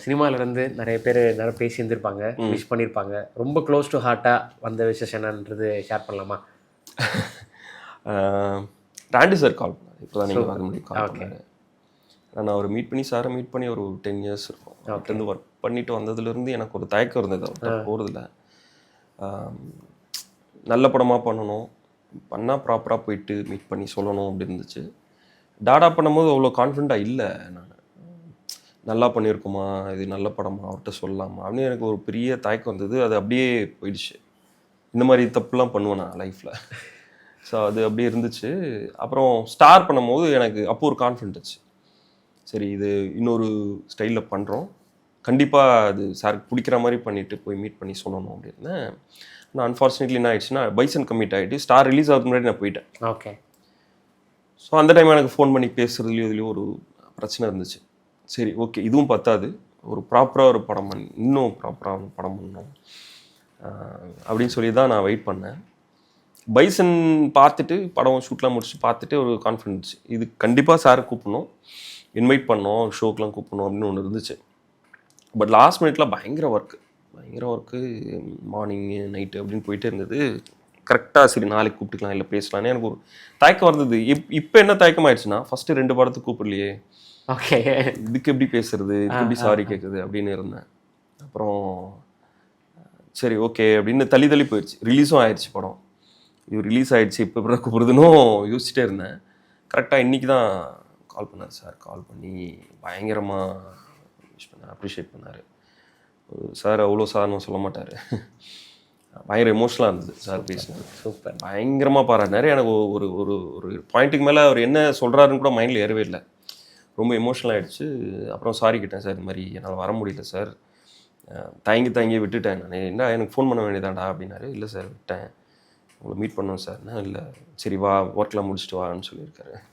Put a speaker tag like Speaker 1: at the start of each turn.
Speaker 1: சினிமாவிலேருந்து நிறைய பேர் நிறைய பேசி இருந்திருப்பாங்க, விஷ் பண்ணியிருப்பாங்க. ரொம்ப க்ளோஸ் டு ஹார்ட்டாக வந்த விஷஸ் என்னன்றது ஷேர் பண்ணலாமா?
Speaker 2: ராண்டி சார் கால் பண்ணார். இப்போ தான் நீங்கள் வந்து முடியும் கால் பண்ணார். நான் அவர் மீட் பண்ணி சாரை மீட் பண்ணி ஒரு 10 இயர்ஸ் இருக்கும். அவர்கிட்ட ஒர்க் பண்ணிட்டு வந்ததுலேருந்து எனக்கு ஒரு தயக்கம் இருந்தது அவர்கிட்ட போகிறதுல. நல்ல படமாக பண்ணணும், பண்ணால் ப்ராப்பராக போயிட்டு மீட் பண்ணி சொல்லணும் அப்படி இருந்துச்சு. டாடா பண்ணும்போது அவ்வளோ கான்ஃபிடண்ட்டாக இல்லை. நான் நல்லா பண்ணியிருக்குமா, இது நல்ல படமா, அவர்கிட்ட சொல்லலாமா அப்படின்னு எனக்கு ஒரு பெரிய தயக்கம் வந்தது. அது அப்படியே போயிடுச்சு. இந்த மாதிரி தப்புலாம் பண்ணுவேன் நான் லைஃப்பில். ஸோ அது அப்படியே இருந்துச்சு. அப்புறம் ஸ்டார் பண்ணும்போது எனக்கு அப்போ ஒரு கான்ஃபிடென்ட் இருந்துச்சு. சரி, இது இன்னொரு ஸ்டைலில் பண்ணுறோம், கண்டிப்பாக அது சாருக்கு பிடிக்கிற மாதிரி பண்ணிவிட்டு போய் மீட் பண்ணி சொல்லணும் அப்படின்னு. நான் அன்ஃபார்ச்சுனேட்லி என்ன ஆகிடுச்சுன்னா, பைசன் கமிட் ஆகிட்டு ஸ்டார் ரிலீஸ் ஆகிறதுக்கு முன்னாடி நான் போயிட்டேன்.
Speaker 1: ஓகே. ஸோ
Speaker 2: அந்த டைம் எனக்கு ஃபோன் பண்ணி பேசுகிறதுலையும் இதுலேயும் ஒரு பிரச்சனை இருந்துச்சு. சரி, ஓகே, இதுவும் பத்தாது, ஒரு ப்ராப்பராக ஒரு படம் இன்னும் ப்ராப்பராக ஒரு படம் பண்ணணும் அப்படின்னு சொல்லி தான் நான் வெயிட் பண்ணேன். பைசன் பார்த்துட்டு படம் ஷூட்லாம் முடிச்சுட்டு பார்த்துட்டு ஒரு கான்ஃபிடன்ஸ், இது கண்டிப்பாக சாரை கூப்பிடணும், இன்வைட் பண்ணோம், ஷோக்கெலாம் கூப்பிடணும் அப்படின்னு ஒன்று இருந்துச்சு. பட் லாஸ்ட் மினிட்ல பயங்கர ஒர்க்கு மார்னிங்கு நைட்டு அப்படின்னு போயிட்டே இருந்தது. கரெக்டாக சரி நாளைக்கு கூப்பிட்டுக்கலாம், இல்லை பேசலான்னு எனக்கு ஒரு தயக்கம் வந்தது. இப்போ என்ன தயக்கம் ஆயிடுச்சுன்னா, ஃபஸ்ட்டு 2 படத்துக்கு கூப்பிடலையே,
Speaker 1: ஓகே, இதுக்கு
Speaker 2: எப்படி பேசுறது, இதுக்கு எப்படி சாரி கேட்குறது அப்படின்னு இருந்தேன். அப்புறம் சரி ஓகே அப்படின்னு தள்ளி போயிடுச்சு. ரிலீஸும் ஆயிடுச்சு படம். இது ரிலீஸ் ஆகிடுச்சு, இப்போ எப்படி கூப்பிடுறதுன்னும் யோசிச்சுட்டே இருந்தேன். கரெக்டாக இன்றைக்கி தான் கால் பண்ணார் சார். கால் பண்ணி பயங்கரமாக விஷ் பண்ணார், அப்ரிஷியேட் பண்ணார். சார் அவ்வளோ சார்னு சொல்ல மாட்டார், பயங்கர எமோஷனலாக இருந்தது சார் பேசினது.
Speaker 1: சூப்பர்,
Speaker 2: பயங்கரமாக பாராட்டினார். எனக்கு ஒரு ஒரு ஒரு பாயிண்ட்டுக்கு மேலே அவர் என்ன சொல்கிறாருன்னு கூட மைண்டில் ஏறவே இல்லை. ரொம்ப எமோஷனல் ஆகிடுச்சு. அப்புறம் சாரி கேட்டேன், சார் இந்த மாதிரி என்னால் வர முடியல சார், தயங்கி விட்டுட்டேன் நான், என்ன எனக்கு ஃபோன் பண்ண வேண்டியதாண்டா அப்படின்னாரு. இல்லை சார் விட்டேன், உங்களை மீட் பண்ணோம் சார். இல்லை சரி வா, ஒர்க்லாம் முடிச்சுட்டு வான்னு சொல்லியிருக்காரு.